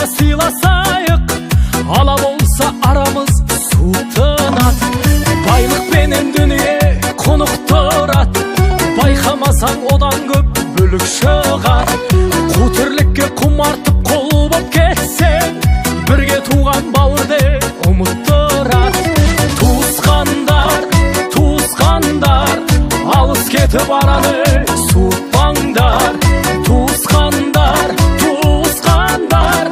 бала сыйласайық, ала болса арамыз суытынат. Байлықпенен дүние құнықтырат, байқамасаң одан көп бөлік шығар. Қу тірлікке құмартып қол боп кетсең, бірге туған бауырды ұмыттырат. Туысқандар, туысқандар, алыс кетіп араны суытпаңдар. Туысқандар, туысқандар,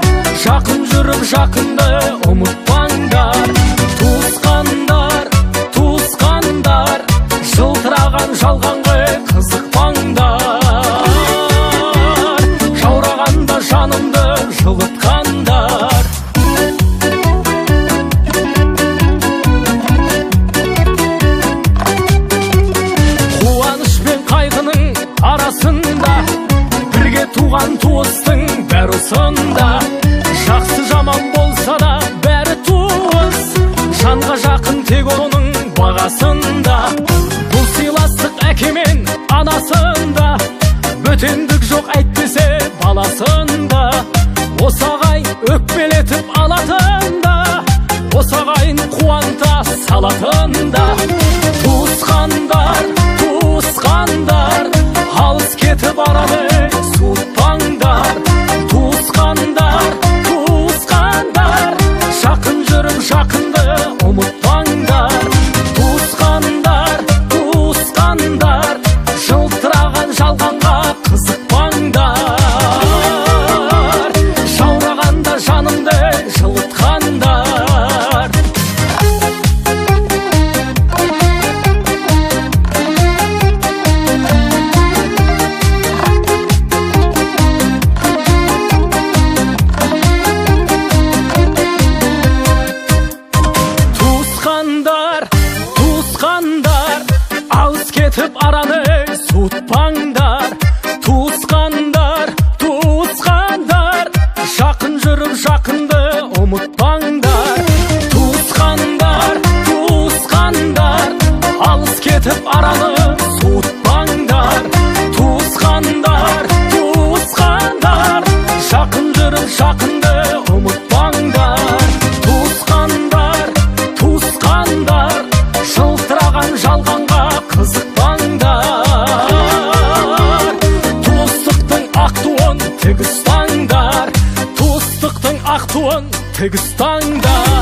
жақын жүріп жақынды ұмытпаңдар. Туысқандар, туысқандар, жылтыраған жалғанға қызықпаңдар. Жаурағанда жанымды жылытқандар. Қуаныш пен қайғының арасында, бірге туған туыстың бәрі осында. Жақсы жаман болса да бәрі туыс, жанға жақын тек оның бағасында. Бұл сыйластық әке мен анасында, бөтендік жоқ әйтпесе баласында. Осы ағайын өкпелетіп алатында, осы ағайын қуанта салатында. Туысқандар, туысқандар, алыс кетіп араны суытпаңдар. Туысқандар, туысқандар, жақын жүріп жақынды ұмытпаңдар. Туысқандар, туысқандар, жылтыраған жалғанға қызықпаңдар. Жаурағанда жанымды жылытқандар. Туысқандар, туысқандар, алыс кетіп араны суытпаңдар. Туысқандар, туысқандар, жақын жүріп жақынды ұмытпаңдар. Туысқандар, туысқандар, алыс кетіп араны суытпаңдар. Туысқандар, туысқандар, жақын жүріп жақынды ұмытпаңдар. Туысқандар, туысқандар, жылтыраған жалғанға қызықпаңдар. Туыстықтың ақ туын тік ұстаңдар. Туыстықтың ақ туын тік ұстаңдар.